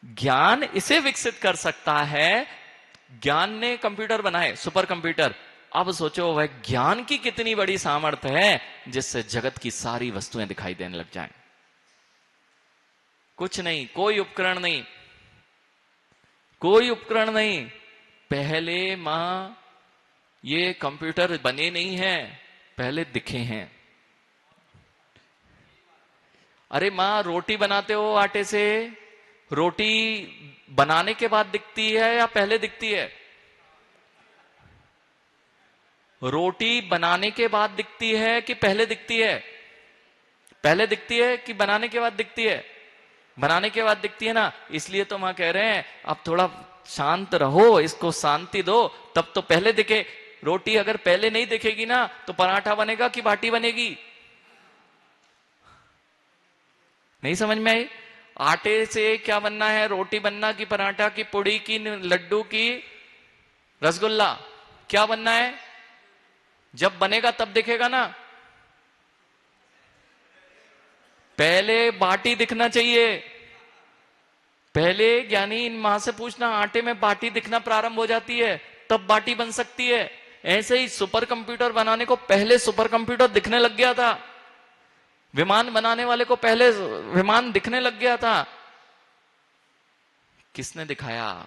ज्ञान इसे विकसित कर सकता है, ज्ञान ने कंप्यूटर बनाए, सुपर कंप्यूटर। अब सोचो वह ज्ञान की कितनी बड़ी सामर्थ्य है जिससे जगत की सारी वस्तुएं दिखाई देने लग जाएं। कुछ नहीं, कोई उपकरण नहीं। पहले मां ये कंप्यूटर बने नहीं हैं, पहले दिखे हैं। अरे मां रोटी बनाते हो आटे से, रोटी बनाने के बाद दिखती है या पहले दिखती है? रोटी बनाने के बाद दिखती है कि पहले दिखती है? पहले दिखती है कि बनाने के बाद दिखती है? बनाने के बाद दिखती है ना। इसलिए तो मां कह रहे हैं अब थोड़ा शांत रहो, इसको शांति दो, तब तो पहले दिखे। रोटी अगर पहले नहीं दिखेगी ना तो पराठा बनेगा कि बाटी बनेगी? नहीं समझ में आई? आटे से क्या बनना है? रोटी बनना कि पराठा की पुड़ी की लड्डू की रसगुल्ला? क्या बनना है? जब बनेगा तब दिखेगा ना। पहले बाटी दिखना चाहिए। पहले ज्ञानी इन मां से पूछना, आटे में बाटी दिखना प्रारंभ हो जाती है तब बाटी बन सकती है। ऐसे ही सुपर कंप्यूटर बनाने को पहले सुपर कंप्यूटर दिखने लग गया था। विमान बनाने वाले को पहले विमान दिखने लग गया था। किसने दिखाया?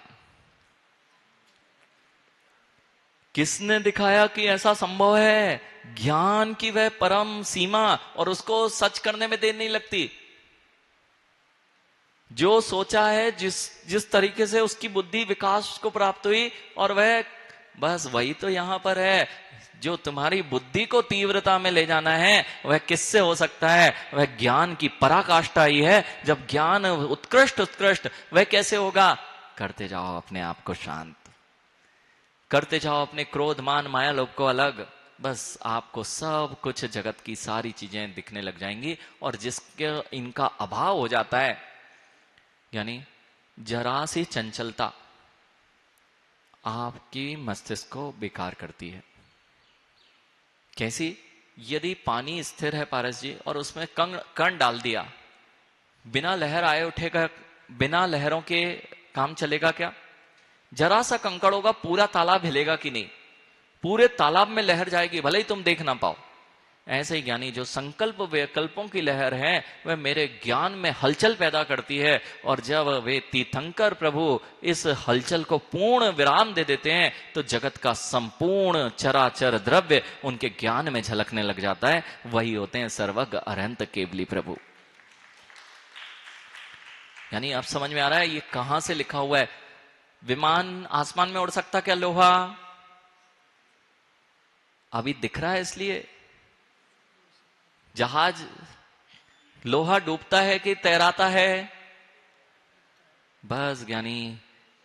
किसने दिखाया कि ऐसा संभव है? ज्ञान की वह परम सीमा, और उसको सच करने में देर नहीं लगती। जो सोचा है, जिस तरीके से उसकी बुद्धि विकास को प्राप्त हुई, और वह बस वही तो यहां पर है। जो तुम्हारी बुद्धि को तीव्रता में ले जाना है वह किससे हो सकता है? वह ज्ञान की पराकाष्ठा ही है। जब ज्ञान उत्कृष्ट उत्कृष्ट, वह कैसे होगा? करते जाओ अपने आप को शांत, करते जाओ अपने क्रोध मान माया लोभ को अलग। बस आपको सब कुछ जगत की सारी चीजें दिखने लग जाएंगी। और जिसके इनका अभाव हो जाता है, यानी जरा सी चंचलता आपकी मस्तिष्क को बेकार करती है। कैसी? यदि पानी स्थिर है पारस जी, और उसमें कण डाल दिया, बिना लहर आए उठेगा? बिना लहरों के काम चलेगा क्या? जरा सा कंकड़ होगा, पूरा तालाब हिलेगा कि नहीं? पूरे तालाब में लहर जाएगी, भले ही तुम देख ना पाओ। ऐसे ही ज्ञानी जो संकल्प विकल्पों की लहर है, वह मेरे ज्ञान में हलचल पैदा करती है। और जब वे तीर्थंकर प्रभु इस हलचल को पूर्ण विराम दे देते हैं, तो जगत का संपूर्ण चराचर द्रव्य उनके ज्ञान में झलकने लग जाता है। वही होते हैं सर्वज्ञ अरहंत केवली प्रभु। यानी अब समझ में आ रहा है ये कहां से लिखा हुआ है? विमान आसमान में उड़ सकता क्या? लोहा अभी दिख रहा है इसलिए। जहाज, लोहा डूबता है कि तैराता है? बस ज्ञानी,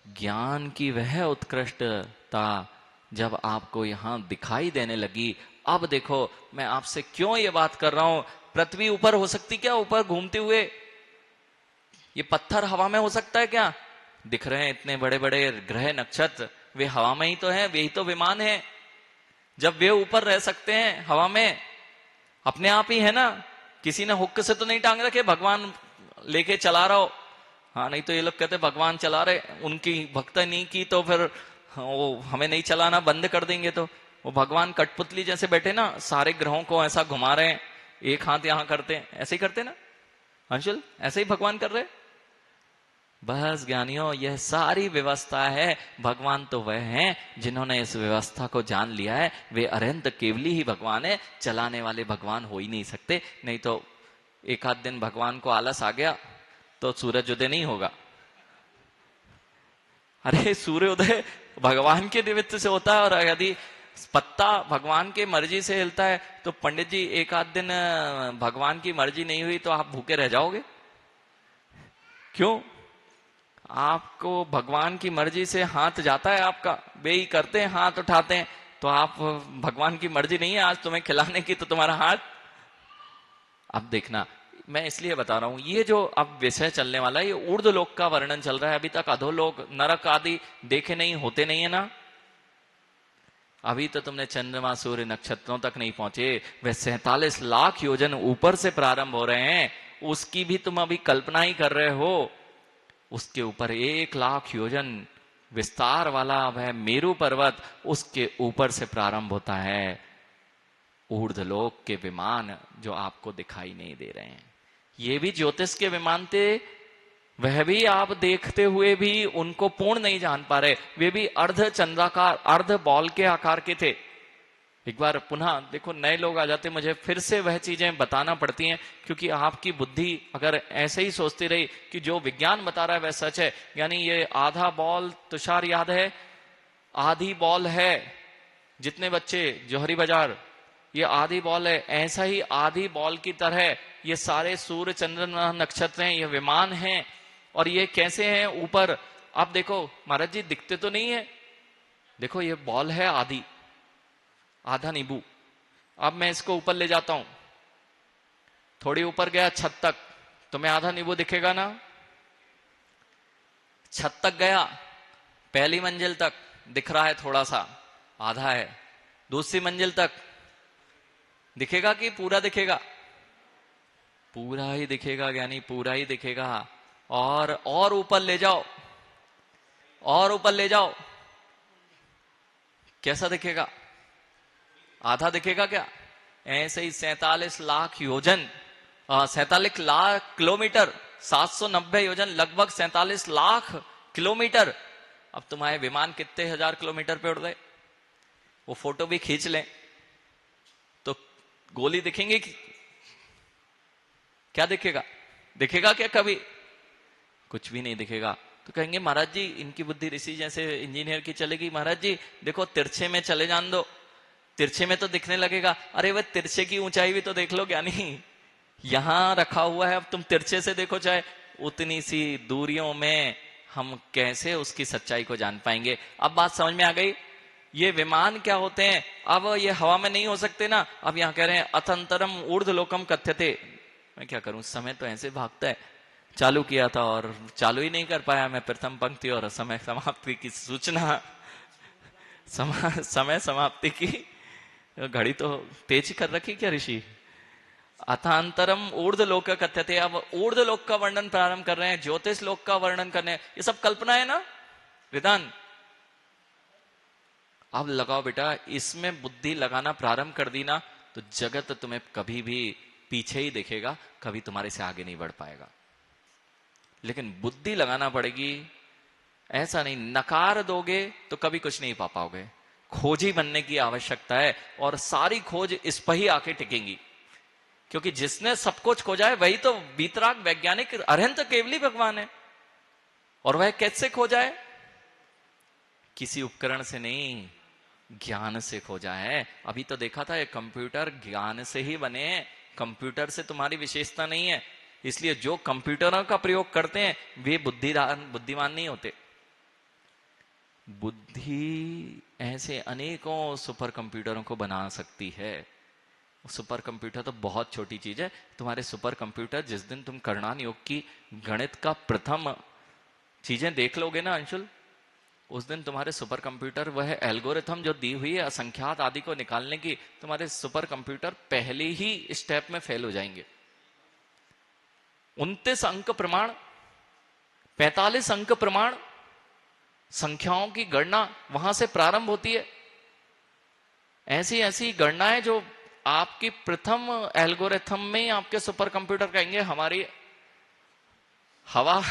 ज्ञान की वह उत्कृष्टता जब आपको यहां दिखाई देने लगी। अब देखो मैं आपसे क्यों ये बात कर रहा हूं। पृथ्वी ऊपर हो सकती क्या? ऊपर घूमते हुए ये पत्थर हवा में हो सकता है क्या? दिख रहे हैं इतने बड़े बड़े ग्रह नक्षत्र, वे हवा में ही तो हैं, वे ही तो विमान हैं। जब वे ऊपर रह सकते हैं हवा में, अपने आप ही है ना। किसी ने हुक्क से तो नहीं टांग रखे, भगवान लेके चला रहा हो। हाँ, नहीं तो ये लोग कहते भगवान चला रहे, उनकी भक्ति नहीं की तो फिर वो हमें नहीं चलाना, बंद कर देंगे। तो वो भगवान कठपुतली जैसे बैठे ना, सारे ग्रहों को ऐसा घुमा रहे हैं, एक हाथ यहां करते हैं, ऐसे ही करते ना अंशुल, ऐसे ही भगवान कर रहे। बस ज्ञानियों, यह सारी व्यवस्था है। भगवान तो वह हैं जिन्होंने इस व्यवस्था को जान लिया है। वे अरहंत केवली ही भगवान है, चलाने वाले भगवान हो ही नहीं सकते। नहीं तो एक आध दिन भगवान को आलस आ गया तो सूरज उदय नहीं होगा। अरे सूर्योदय भगवान के निमित्त से होता है, और यदि पत्ता भगवान की मर्जी से हिलता है तो पंडित जी एक आध दिन भगवान की मर्जी नहीं हुई तो आप भूखे रह जाओगे? क्यों? आपको भगवान की मर्जी से हाथ जाता है आपका, वे ही करते हैं, हाथ उठाते हैं। तो आप भगवान की मर्जी नहीं है आज तुम्हें खिलाने की, तो तुम्हारा हाथ। अब देखना, मैं इसलिए बता रहा हूं, ये जो अब विषय चलने वाला है, ये ऊर्ध्व लोक का वर्णन चल रहा है। अभी तक अधोलोक नरक आदि देखे नहीं, होते नहीं है ना। अभी तो तुमने चंद्रमा सूर्य नक्षत्रों तक नहीं पहुंचे। वे 47 लाख योजन ऊपर से प्रारंभ हो रहे हैं, उसकी भी तुम अभी कल्पना ही कर रहे हो। उसके ऊपर 1 लाख योजन विस्तार वाला वह मेरू पर्वत, उसके ऊपर से प्रारंभ होता है ऊर्ध्वलोक के विमान, जो आपको दिखाई नहीं दे रहे हैं। ये भी ज्योतिष के विमान थे, वह भी आप देखते हुए भी उनको पूर्ण नहीं जान पा रहे। वे भी अर्ध चंद्राकार, अर्ध बॉल के आकार के थे। एक बार पुनः देखो, नए लोग आ जाते, मुझे फिर से वह चीजें बताना पड़ती हैं, क्योंकि आपकी बुद्धि अगर ऐसे ही सोचती रही कि जो विज्ञान बता रहा है वह सच है, यानी ये आधा बॉल, तुषार याद है, आधी बॉल है, जितने बच्चे जौहरी बाजार, ये आधी बॉल है। ऐसा ही आधी बॉल की तरह ये सारे सूर्य चंद्र नक्षत्र हैं, ये विमान हैं। और ये कैसे हैं? ऊपर आप देखो महाराज जी दिखते तो नहीं है, देखो ये बॉल है आधी, आधा नींबू। अब मैं इसको ऊपर ले जाता हूं, थोड़ी ऊपर गया छत तक, तुम्हें आधा नींबू दिखेगा ना? छत तक गया, पहली मंजिल तक दिख रहा है थोड़ा सा, आधा है। दूसरी मंजिल तक दिखेगा कि पूरा दिखेगा? पूरा ही दिखेगा ज्ञानी, पूरा ही दिखेगा। और ऊपर ले जाओ, और ऊपर ले जाओ, कैसा दिखेगा? आधा दिखेगा क्या? ऐसे ही 47 लाख योजन, 47 लाख किलोमीटर, 790 योजन, लगभग 47 लाख किलोमीटर। अब तुम्हारे विमान कितने हजार किलोमीटर पे उड़ गए? वो फोटो भी खींच लें तो गोली दिखेंगे कि क्या दिखेगा? दिखेगा क्या कभी? कुछ भी नहीं दिखेगा। तो कहेंगे महाराज जी इनकी बुद्धि ऋषि जैसे इंजीनियर की चलेगी। महाराज जी देखो तिरछे में चले जान दो, तिरछे में तो दिखने लगेगा। अरे वह तिरछे की ऊंचाई भी तो देख लो ज्ञानी, यहां रखा हुआ है, अब तुम तिरछे से देखो चाहे, उतनी सी दूरियों में हम कैसे उसकी सच्चाई को जान पाएंगे? अब बात समझ में आ गई। ये विमान क्या होते हैं? अब ये हवा में नहीं हो सकते ना। अब यहां कह रहे हैं अतंतरम ऊर्ध्वलोकम कथ्यते। मैं क्या करूं, समय तो ऐसे भागता है। चालू किया था और चालू ही नहीं कर पाया मैं प्रथम पंक्ति, और समय समाप्ति की सूचना, समय समाप्ति की घड़ी तो तेज कर रखी क्या ऋषि? अथांतरम ऊर्ध्वलोक कथ्यते। अब ऊर्ध्वलोक का वर्णन प्रारंभ कर रहे हैं, ज्योतिष लोक का वर्णन करने। ये सब कल्पना है ना विधान? अब लगाओ बेटा, इसमें बुद्धि लगाना प्रारंभ कर दी ना तो जगत तुम्हें कभी भी पीछे ही देखेगा, कभी तुम्हारे से आगे नहीं बढ़ पाएगा। लेकिन बुद्धि लगाना पड़ेगी। ऐसा नहीं नकार दोगे तो कभी कुछ नहीं पा पाओगे। खोजी बनने की आवश्यकता है, और सारी खोज इस पर ही आके टिकेंगी। क्योंकि जिसने सब कुछ खोजा है वही तो वीतराग वैज्ञानिक अरहंत केवली भगवान है। और वह कैसे खोजा है? किसी उपकरण से नहीं, ज्ञान से खोजा है। अभी तो देखा था ये कंप्यूटर ज्ञान से ही बने हैं, कंप्यूटर से तुम्हारी विशेषता नहीं है। इसलिए जो कंप्यूटरों का प्रयोग करते हैं वे बुद्धिमान नहीं होते। बुद्धि ऐसे अनेकों सुपर कंप्यूटरों को बना सकती है। सुपर कंप्यूटर तो बहुत छोटी चीज है। तुम्हारे सुपर कंप्यूटर जिस दिन तुम करणान योग की गणित का प्रथम चीजें देख लोगे ना अंशुल, उस दिन तुम्हारे सुपर कंप्यूटर वह एल्गोरिथम जो दी हुई है असंख्यात आदि को निकालने की, तुम्हारे सुपर कंप्यूटर पहले ही स्टेप में फेल हो जाएंगे। 29 अंक प्रमाण, 45 अंक प्रमाण, संख्याओं की गणना वहां से प्रारंभ होती है। ऐसी ऐसी गणनाएं जो आपकी प्रथम एल्गोरिथम में आपके सुपर कंप्यूटर कहेंगे हमारी हवा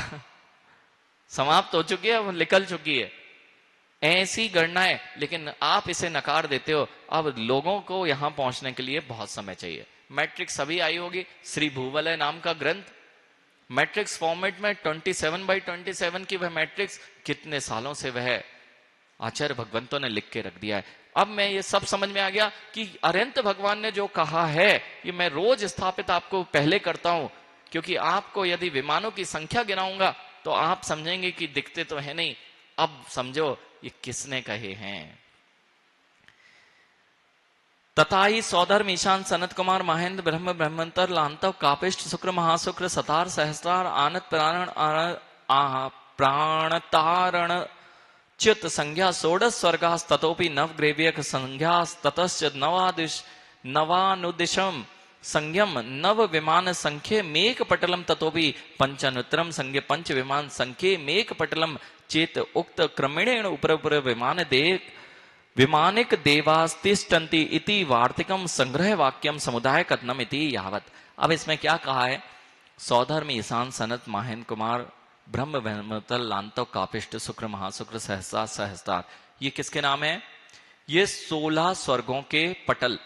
समाप्त हो चुकी है, निकल चुकी है। ऐसी गणनाएं, लेकिन आप इसे नकार देते हो। अब लोगों को यहां पहुंचने के लिए बहुत समय चाहिए। मैट्रिक्स अभी आई होगी, श्री भूवलय नाम का ग्रंथ, मैट्रिक्स फॉर्मेट में 27x27 की वह मैट्रिक्स कितने सालों से वह आचार्य भगवंतों ने लिख के रख दिया है। अब मैं ये सब समझ में आ गया कि अरहंत भगवान ने जो कहा है ये मैं रोज स्थापित आपको पहले करता हूं, क्योंकि आपको यदि विमानों की संख्या गिनाऊंगा तो आप समझेंगे कि दिखते तो है नहीं। अब समझो ये किसने कहे हैं। तथा ही सौधर्म ईशान सनत कुमार महेंद्र ब्रह्म ब्रह्मंतर लांतव कापिष्ट शुक्र महाशुक्र सतार सहस्त्रार आनत प्राणतारण च्युत संज्ञा षोडश स्वर्गास ततोपि नव ग्रेव्यक संज्ञास ततश्च नवानुदिशम संज्ञम नव विमान संख्ये मेक पटलम ततोपि पंचानुत्रम संज्ञ पंच विमान संख्ये मेक पटलम चेत उक्त क्रमणेन उपर विमान देख विमानिक देवास्तिष्ठन्ति इति वार्तिकम संग्रह वाक्यम समुदाय कथनम इति यावत। अब इसमें क्या कहा है? सौधर्म ईशान सनत महेंद्र कुमार ब्रह्म ब्रह्मतल लांतव कापिष्ट शुक्र महाशुक्र सहस्रा सहस्त्रार, ये किसके नाम है? ये 16 स्वर्गों के पटल,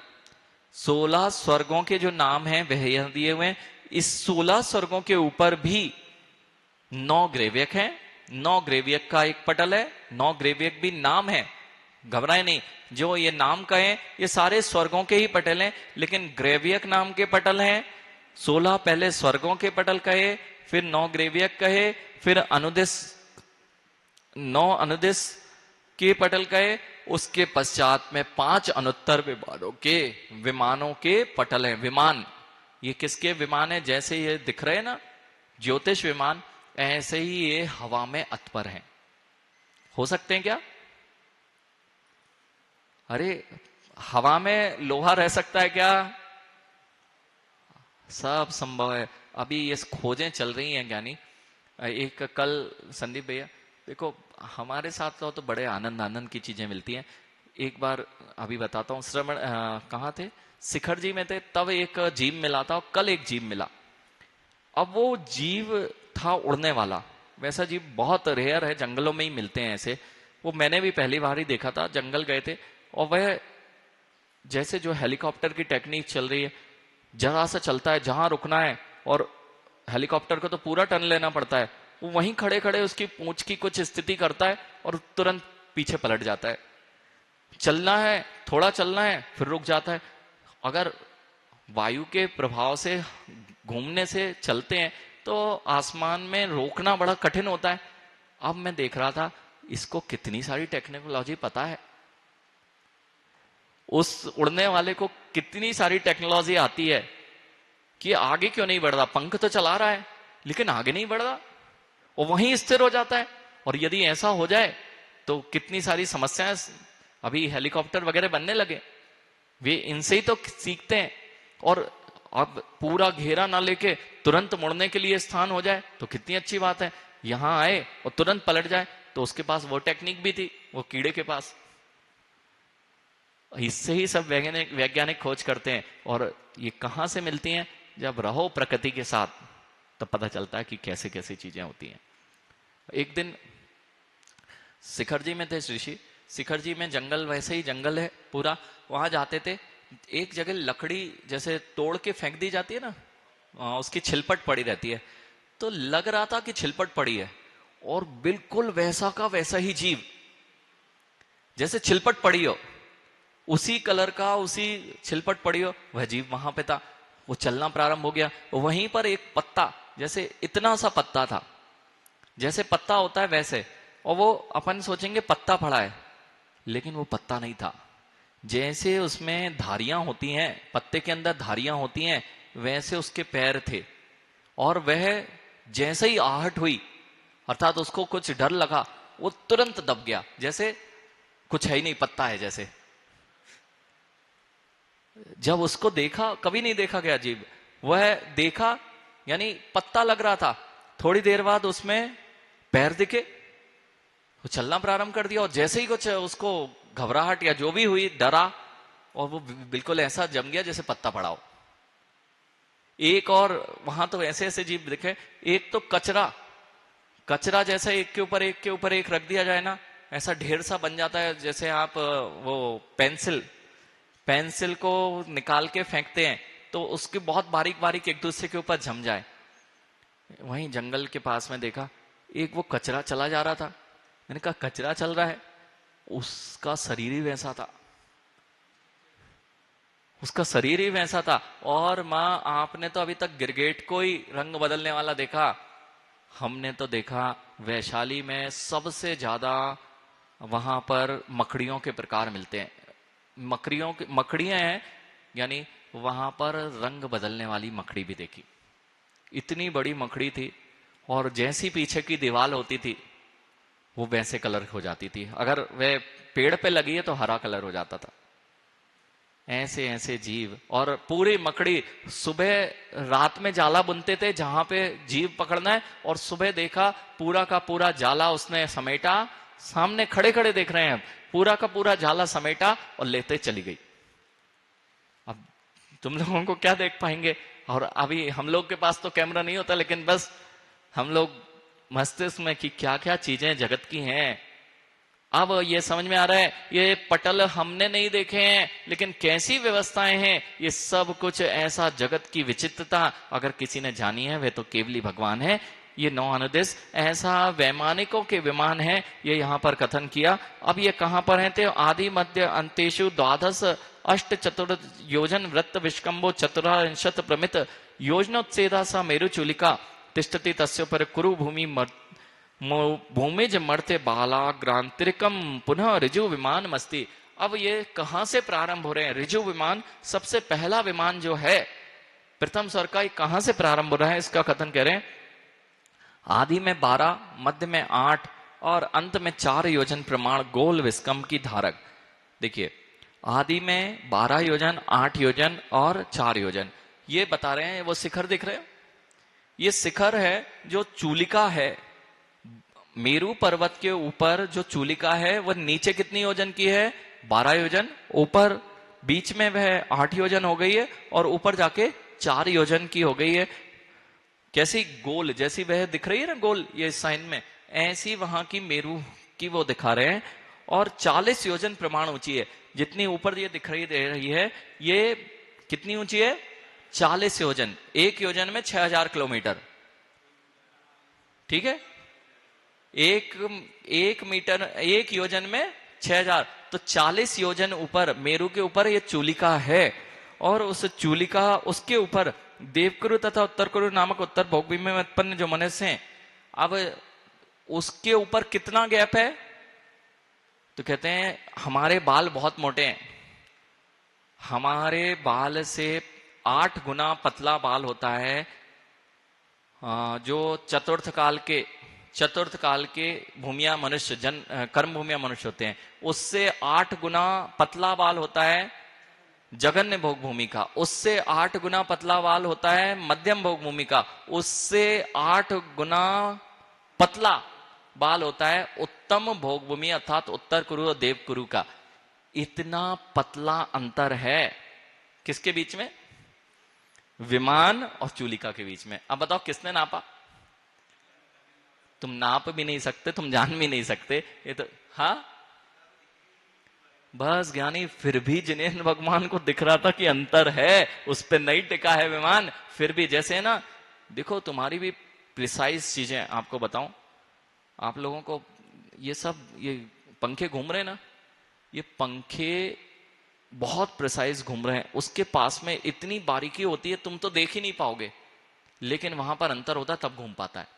16 स्वर्गों के जो नाम हैं वह यह दिए हुए हैं। इस 16 स्वर्गों के ऊपर भी 9 ग्रेव्यक हैं। 9 ग्रेव्यक का एक पटल है, 9 ग्रेव्यक भी नाम है। घबराए नहीं, जो ये नाम कहे ये सारे स्वर्गों के ही पटल हैं, लेकिन ग्रेव्यक नाम के पटल हैं 16। पहले स्वर्गों के पटल कहे, फिर 9 ग्रेव्यक कहे, फिर अनुदिश 9 अनुदिश के पटल गए, उसके पश्चात में 5 अनुत्तर विमानों के पटल हैं। विमान, ये किसके विमान है? जैसे ये दिख रहे हैं ना ज्योतिष विमान, ऐसे ही ये हवा में अतपर हैं। हो सकते हैं क्या? अरे हवा में लोहा रह सकता है क्या? सब संभव है। अभी ये खोजें चल रही हैं ज्ञानी। एक कल संदीप भैया देखो, हमारे साथ तो बड़े आनंद आनंद की चीजें मिलती हैं। एक बार अभी बताता हूँ, श्रवण कहाँ थे, शिखर जी में थे, तब एक जीव मिला था, और कल एक जीव मिला। अब वो जीव था उड़ने वाला। वैसा जीव बहुत रेयर है, जंगलों में ही मिलते हैं ऐसे। वो मैंने भी पहली बार ही देखा था, जंगल गए थे, और वह जैसे जो हेलीकॉप्टर की टेक्निक चल रही है, जरा सा चलता है, जहां रुकना है, और हेलीकॉप्टर को तो पूरा टर्न लेना पड़ता है, वो वहीं खड़े खड़े उसकी पूंछ की कुछ स्थिति करता है और तुरंत पीछे पलट जाता है। चलना है, थोड़ा चलना है, फिर रुक जाता है। अगर वायु के प्रभाव से घूमने से चलते हैं तो आसमान में रोकना बड़ा कठिन होता है। अब मैं देख रहा था, इसको कितनी सारी टेक्नोलॉजी पता है, उस उड़ने वाले को कितनी सारी टेक्नोलॉजी आती है कि आगे क्यों नहीं बढ़ रहा। पंख तो चला रहा है लेकिन आगे नहीं बढ़ रहा, वो वहीं स्थिर हो जाता है। और यदि ऐसा हो जाए तो कितनी सारी समस्याएं, अभी हेलीकॉप्टर वगैरह बनने लगे, वे इनसे ही तो सीखते हैं। और अब पूरा घेरा ना लेके तुरंत मुड़ने के लिए स्थान हो जाए तो कितनी अच्छी बात है। यहां आए और तुरंत पलट जाए, तो उसके पास वो टेक्निक भी थी, वो कीड़े के पास। इससे ही सब वैज्ञानिक खोज करते हैं। और ये कहां से मिलती हैं? जब रहो प्रकृति के साथ, तब पता चलता है कि कैसे कैसे चीजें होती हैं। एक दिन शिखर जी में थे ऋषि, शिखर जी में जंगल, वैसे ही जंगल है पूरा, वहां जाते थे। एक जगह लकड़ी जैसे तोड़ के फेंक दी जाती है ना, उसकी छिलपट पड़ी रहती है, तो लग रहा था कि छिलपट पड़ी है, और बिल्कुल वैसा का वैसा ही जीव, जैसे छिलपट पड़ी हो, उसी कलर का, उसी छिलपट पड़ी हो, वह जीव वहां पे था। वो चलना प्रारंभ हो गया। वहीं पर एक पत्ता, जैसे इतना सा पत्ता था, जैसे पत्ता होता है वैसे, और वो अपन सोचेंगे पत्ता पड़ा है, लेकिन वो पत्ता नहीं था। जैसे उसमें धारियां होती हैं, पत्ते के अंदर धारियां होती हैं, वैसे उसके पैर थे। और वह जैसे ही आहट हुई, अर्थात उसको कुछ डर लगा, वो तुरंत दब गया, जैसे कुछ है ही नहीं, पत्ता है जैसे। जब उसको देखा, कभी नहीं देखा गया जीव, वह देखा, यानी पत्ता लग रहा था, थोड़ी देर बाद उसमें पैर दिखे, वो चलना प्रारंभ कर दिया। और जैसे ही कुछ उसको घबराहट या जो भी हुई, डरा, और वो बिल्कुल ऐसा जम गया जैसे पत्ता पड़ा हो। एक और वहां तो ऐसे ऐसे जीव दिखे। एक तो कचरा, कचरा जैसा एक के ऊपर एक के ऊपर एक रख दिया जाए ना, ऐसा ढेर सा बन जाता है। जैसे आप वो पेंसिल को निकाल के फेंकते हैं तो उसके बहुत बारीक बारीक एक दूसरे के ऊपर जम जाए। वहीं जंगल के पास में देखा, एक वो कचरा चला जा रहा था। मैंने कहा कचरा चल रहा है, उसका शरीर ही वैसा था, उसका शरीर ही वैसा था। और मां, आपने तो अभी तक गिरगेट को ही रंग बदलने वाला देखा, हमने तो देखा वैशाली में सबसे ज्यादा वहां पर मकड़ियों के प्रकार मिलते हैं। मकड़ियां हैं, यानी वहां पर रंग बदलने वाली मकड़ी भी देखी। इतनी बड़ी मकड़ी थी, और जैसी पीछे की दीवार होती थी वो वैसे कलर हो जाती थी। अगर वह पेड़ पे लगी है तो हरा कलर हो जाता था। ऐसे ऐसे जीव। और पूरी मकड़ी, सुबह रात में जाला बुनते थे जहां पे जीव पकड़ना है, और सुबह देखा पूरा का पूरा जाला उसने समेटा, सामने खड़े खड़े देख रहे हैं, पूरा का पूरा जाला समेटा और लेते चली गई। अब तुम लोगों को क्या देख पाएंगे? और अभी हम लोग के पास तो कैमरा नहीं होता, लेकिन बस हम लोग मस्तिष्क में कि क्या क्या चीजें जगत की हैं। अब ये समझ में आ रहा है, ये पटल हमने नहीं देखे हैं, लेकिन कैसी व्यवस्थाएं हैं, ये सब कुछ ऐसा जगत की विचित्रता अगर किसी ने जानी है, वे तो केवली भगवान है। ये 9 अनुदेश ऐसा वैमानिकों के विमान है, ये यहां पर कथन किया। अब ये कहां पर है? तो आदि मध्य अंतेषु द्वादश अष्ट चतुर योजन वृत्त विष्कंभो चतुरांशत प्रमित योजनोत्सेदा सा मेरु चूलिका तिष्ठति तस्योपर कुरु भूमि भूमिज मर्त्य बालाग्रांतरिकम पुनः ऋजु विमान मस्ती। अब ये कहां से प्रारंभ हो रहे हैं? ऋजु विमान, सबसे पहला विमान जो है प्रथम स्वर का, कहां से प्रारंभ हो रहा है? इसका कथन कह रहे हैं, आदि में 12, मध्य में 8 और अंत में 4 योजन प्रमाण गोल विस्कम की धारक। देखिए, आदि में 12 योजन, 8 योजन और 4 योजन, ये बता रहे हैं। वो शिखर दिख रहे हो, ये शिखर है जो चूलिका है। मेरू पर्वत के ऊपर जो चूलिका है वह नीचे कितनी योजन की है? 12 योजन। ऊपर बीच में वह 8 योजन हो गई है और ऊपर जाके 4 योजन की हो गई है। कैसी गोल, जैसी वह दिख रही है ना गोल ये साइन में, ऐसी वहां की मेरू की वो दिखा रहे हैं। और 40 योजन प्रमाण ऊंची है। जितनी ऊपर ये दिख रही है, ये कितनी ऊंची है? 40 योजन। एक योजन में 6000 किलोमीटर, ठीक है। एक मीटर, एक योजन में 6000, तो 40 योजन ऊपर मेरू के ऊपर ये चूलिका है। और उस चूलिका, उसके ऊपर देवकुरु तथा उत्तर कुरु नामक उत्तर भोगभूमि में उत्पन्न जो मनुष्य हैं, अब उसके ऊपर कितना गैप है? तो कहते हैं हमारे बाल बहुत मोटे हैं, हमारे बाल से 8 गुना पतला बाल होता है जो चतुर्थ काल के भूमिया मनुष्य, कर्म भूमिया मनुष्य होते हैं, उससे 8 गुना पतला बाल होता है जघन्य भोग भूमि का, उससे 8 गुना पतला बाल होता है मध्यम भोग भूमि का, उससे 8 गुना पतला बाल होता है उत्तम भोग भूमि अर्थात उत्तर कुरु और देव कुरु का। इतना पतला अंतर है किसके बीच में? विमान और चूलिका के बीच में। अब बताओ किसने नापा? तुम नाप भी नहीं सकते, तुम जान भी नहीं सकते, ये तो हाँ बस ज्ञानी, फिर भी जिनेन्द्र भगवान को दिख रहा था कि अंतर है, उस पर नहीं टिका है विमान। फिर भी जैसे है ना, देखो तुम्हारी भी प्रिसाइज चीजें आपको बताऊं, आप लोगों को ये सब, ये पंखे घूम रहे हैं ना, ये पंखे बहुत प्रिसाइज घूम रहे हैं, उसके पास में इतनी बारीकी होती है तुम तो देख ही नहीं पाओगे, लेकिन वहां पर अंतर होता है तब घूम पाता है।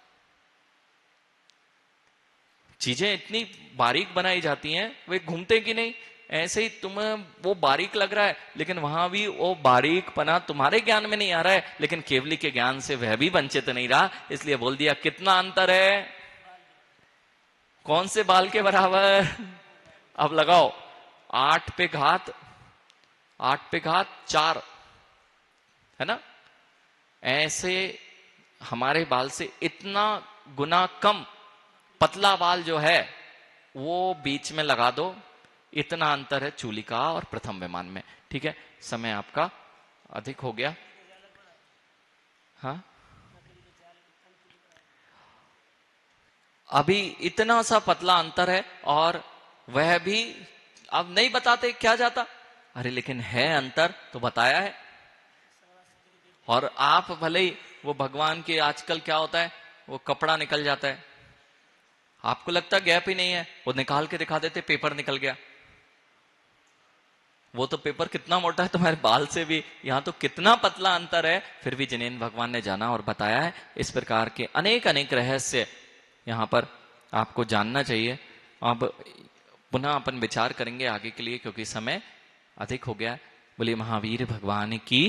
चीजें इतनी बारीक बनाई जाती हैं, वे घूमते कि नहीं। ऐसे ही तुम्हें वो बारीक लग रहा है, लेकिन वहां भी वो बारीक पना तुम्हारे ज्ञान में नहीं आ रहा है, लेकिन केवली के ज्ञान से वह भी वंचित नहीं रहा, इसलिए बोल दिया कितना अंतर है। कौन से बाल के बराबर? अब लगाओ, 8 पे घात 4 है ना, ऐसे हमारे बाल से इतना गुना कम पतला बाल जो है वो बीच में लगा दो, इतना अंतर है चूलिका और प्रथम विमान में। ठीक है, समय आपका अधिक हो गया। हाँ, अभी इतना सा पतला अंतर है और वह भी अब नहीं बताते क्या जाता। अरे लेकिन है अंतर तो बताया है। और आप भले ही वो भगवान के, आजकल क्या होता है, वो कपड़ा निकल जाता है, आपको लगता गैप ही नहीं है, वो निकाल के दिखा देते पेपर निकल गया। वो तो पेपर कितना मोटा है तुम्हारे बाल से भी, यहां तो कितना पतला अंतर है, फिर भी जिनेन्द्र भगवान ने जाना और बताया है। इस प्रकार के अनेक अनेक रहस्य यहां पर आपको जानना चाहिए। अब पुनः अपन विचार करेंगे आगे के लिए, क्योंकि समय अधिक हो गया। बोलिए महावीर भगवान की